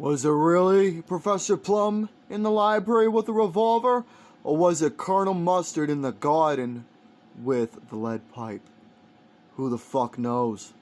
Was it really Professor Plum in the library with a revolver? Or was it Colonel Mustard in the garden with the lead pipe? Who the fuck knows?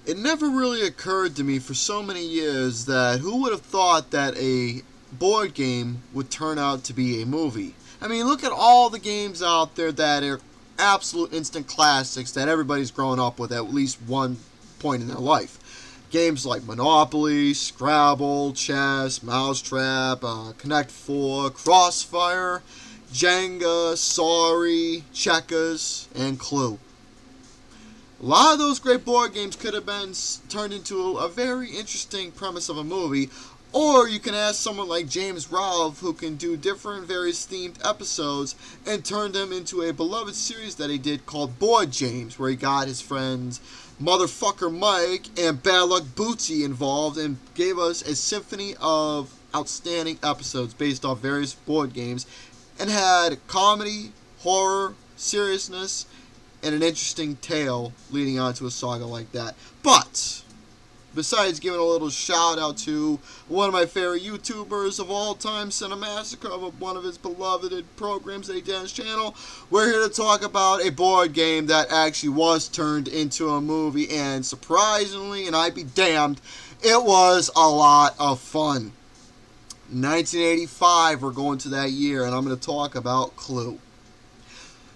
It never really occurred to me for so many years that who would have thought that a board game would turn out to be a movie. I mean, look at all the games out there that are absolute instant classics that everybody's grown up with at least one point in their life. Games like Monopoly, Scrabble, Chess, Mousetrap, Connect 4, Crossfire, Jenga, Sorry, Checkers, and Clue. A lot of those great board games could have been turned into a very interesting premise of a movie, or you can ask someone like James Rolfe, who can do different various themed episodes and turn them into a beloved series that he did called Board James, where he got his friends Motherfucker Mike and Bad Luck Bootsy involved and gave us a symphony of outstanding episodes based off various board games and had comedy, horror, seriousness, and an interesting tale leading on to a saga like that. But besides giving a little shout out to one of my favorite YouTubers of all time, Cinemassacre, of one of his beloved programs that he did on his channel, we're here to talk about a board game that actually was turned into a movie, and surprisingly, and I'd be damned, it was a lot of fun. 1985, we're going to that year, and I'm going to talk about Clue.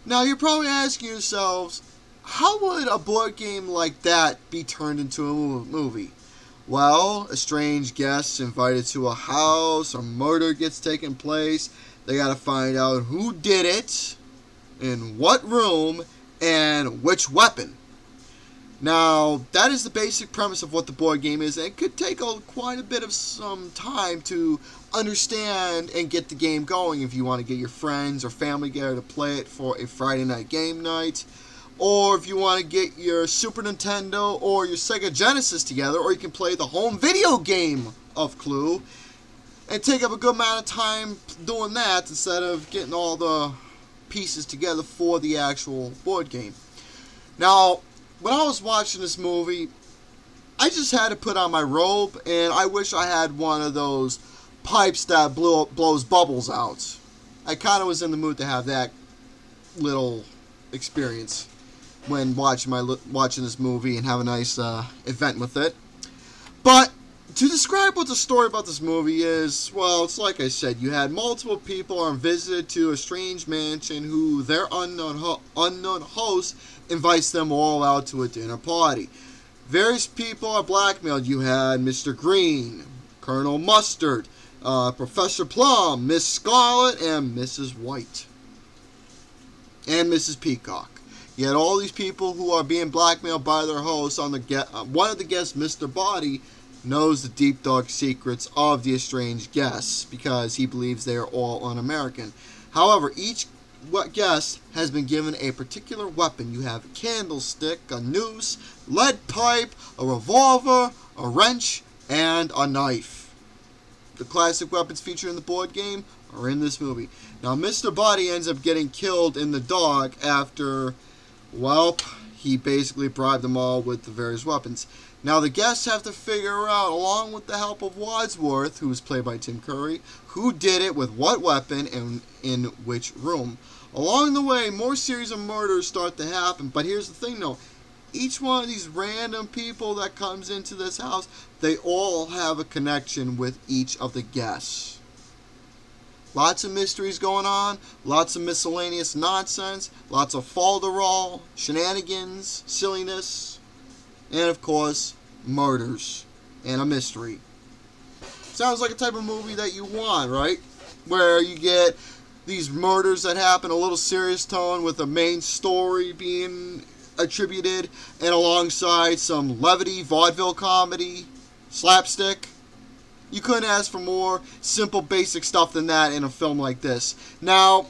Now, you're probably asking yourselves, how would a board game like that be turned into a movie? Well, a strange guest invited to a house, a murder gets taken place, they gotta find out who did it, in what room, and which weapon. Now, that is the basic premise of what the board game is, and it could take quite a bit of some time to understand and get the game going if you want to get your friends or family together to play it for a Friday night game night, or if you want to get your Super Nintendo or your Sega Genesis together, or you can play the home video game of Clue and take up a good amount of time doing that instead of getting all the pieces together for the actual board game. Now, when I was watching this movie, I just had to put on my robe, and I wish I had one of those pipes that blows bubbles out. I kind of was in the mood to have that little experience when watching this movie and have a nice event with it. But to describe what the story about this movie is, well, it's like I said, you had multiple people on visit to a strange mansion who their unknown host invites them all out to a dinner party. Various people are blackmailed. You had Mr. Green, Colonel Mustard, Professor Plum, Miss Scarlet, and Mrs. White. And Mrs. Peacock. You had all these people who are being blackmailed by their hosts. One of the guests, Mr. Body, knows the deep dark secrets of the estranged guests because he believes they are all un-American. However, each guest has been given a particular weapon. You have a candlestick, a noose, lead pipe, a revolver, a wrench, and a knife. The classic weapons featured in the board game are in this movie. Now, Mr. Body ends up getting killed in the dark after, well, he basically bribed them all with the various weapons. Now, the guests have to figure out, along with the help of Wadsworth, who was played by Tim Curry, who did it with what weapon and in which room. Along the way, more series of murders start to happen, but here's the thing, though. Each one of these random people that comes into this house, they all have a connection with each of the guests. Lots of mysteries going on, lots of miscellaneous nonsense, lots of falderall, shenanigans, silliness, and of course, murders and a mystery. Sounds like a type of movie that you want, right? Where you get these murders that happen, a little serious tone with a main story being attributed, and alongside some levity, vaudeville comedy, slapstick. You couldn't ask for more simple, basic stuff than that in a film like this. Now,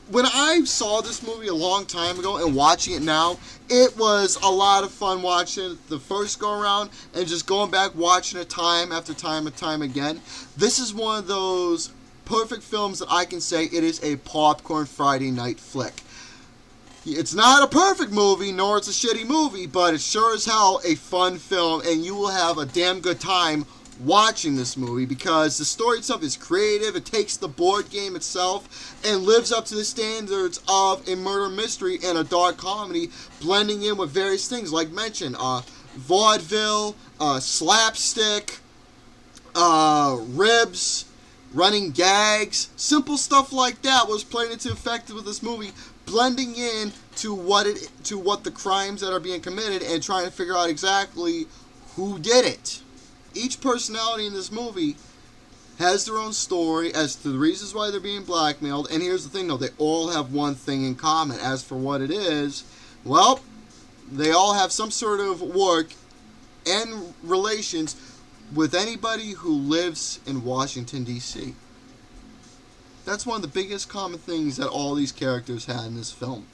when I saw this movie a long time ago and watching it now, it was a lot of fun watching it the first go around and just going back watching it time after time and time again. This is one of those perfect films that I can say it is a popcorn Friday night flick. It's not a perfect movie, nor it's a shitty movie, but it's sure as hell a fun film, and you will have a damn good time watching this movie because the story itself is creative. It takes the board game itself and lives up to the standards of a murder mystery and a dark comedy, blending in with various things like mentioned, vaudeville, slapstick, ribs, running gags, simple stuff like that was played into effect with this movie, blending in to what the crimes that are being committed and trying to figure out exactly who did it. Each personality in this movie has their own story as to the reasons why they're being blackmailed. And here's the thing, though. They all have one thing in common. As for what it is, well, they all have some sort of work and relations with anybody who lives in Washington, D.C. That's one of the biggest common things that all these characters had in this film.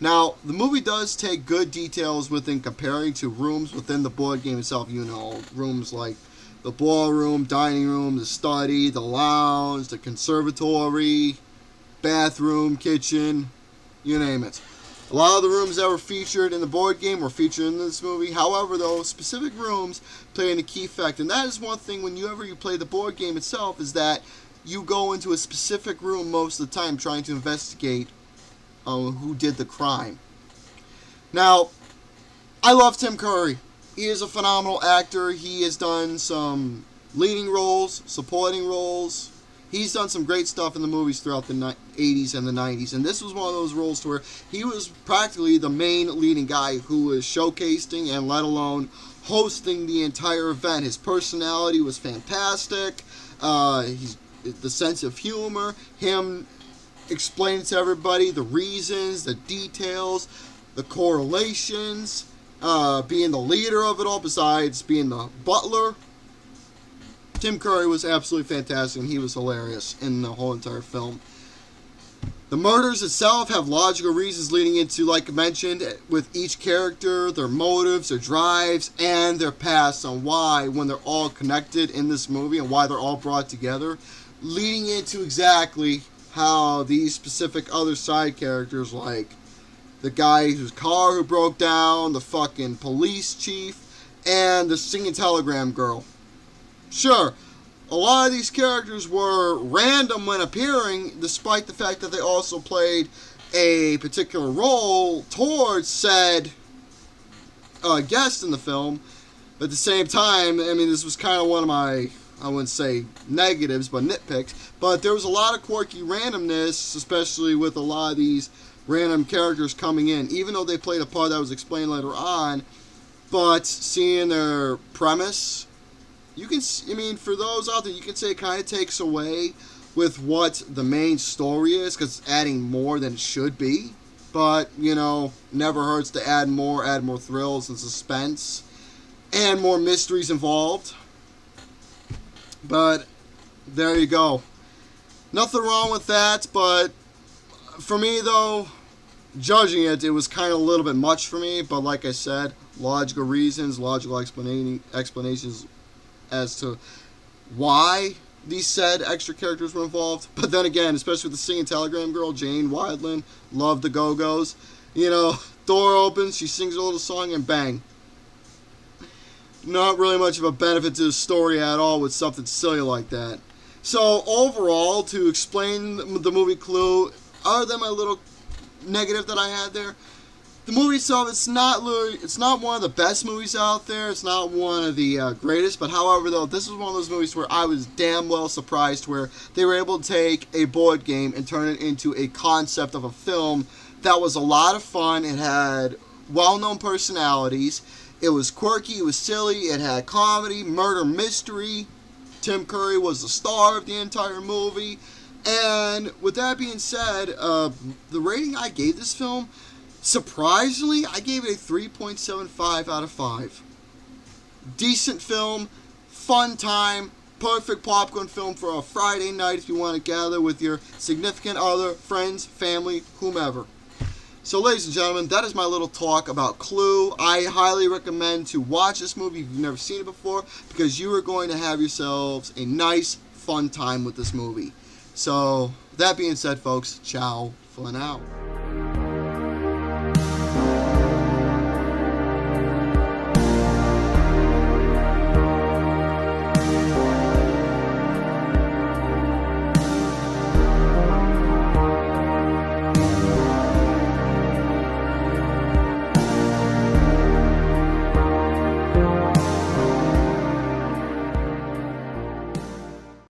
Now, the movie does take good details within comparing to rooms within the board game itself. You know, rooms like the ballroom, dining room, the study, the lounge, the conservatory, bathroom, kitchen, you name it. A lot of the rooms that were featured in the board game were featured in this movie. However, though, specific rooms play a key factor. And that is one thing whenever you play the board game itself, is that you go into a specific room most of the time trying to investigate who did the crime. Now, I love Tim Curry. He is a phenomenal actor. He has done some leading roles, supporting roles. He's done some great stuff in the movies throughout the 80s and the 90s. And this was one of those roles to where he was practically the main leading guy who was showcasing and let alone hosting the entire event. His personality was fantastic. The sense of humor, him explaining to everybody the reasons, the details, the correlations, being the leader of it all besides being the butler. Tim Curry was absolutely fantastic, and he was hilarious in the whole entire film. The murders itself have logical reasons leading into, like I mentioned, with each character, their motives, their drives, and their past on why, when they're all connected in this movie and why they're all brought together, leading into exactly how these specific other side characters, like the guy whose car who broke down, the fucking police chief, and the singing telegram girl. Sure, a lot of these characters were random when appearing, despite the fact that they also played a particular role towards said guest in the film. But at the same time, I mean, this was kind of one of my, I wouldn't say negatives, but nitpicks. But there was a lot of quirky randomness, especially with a lot of these random characters coming in, even though they played a part that was explained later on. But seeing their premise, you can, I mean, for those out there, you can say it kind of takes away with what the main story is, because it's adding more than it should be. But, you know, never hurts to add more thrills and suspense, and more mysteries involved. But there you go. Nothing wrong with that, but for me, though, judging it, it was kind of a little bit much for me. But like I said, logical reasons, logical explanations as to why these said extra characters were involved. But then again, especially with the singing telegram girl, Jane Wiedlin, love the Go-Go's. You know, door opens, she sings a little song, and bang. Not really much of a benefit to the story at all with something silly like that. So overall, to explain the movie Clue, other than my little negative that I had there, the movie itself, it's not one of the best movies out there. It's not one of the greatest. But however, though, this is one of those movies where I was damn well surprised where they were able to take a board game and turn it into a concept of a film that was a lot of fun. It had well-known personalities. It was quirky. It was silly. It had comedy, murder, mystery. Tim Curry was the star of the entire movie. And with that being said, the rating I gave this film, surprisingly, I gave it a 3.75 out of 5. Decent film, fun time, perfect popcorn film for a Friday night if you want to gather with your significant other, friends, family, whomever. So, ladies and gentlemen, that is my little talk about Clue. I highly recommend to watch this movie if you've never seen it before, because you are going to have yourselves a nice, fun time with this movie. So, that being said, folks, ciao for now.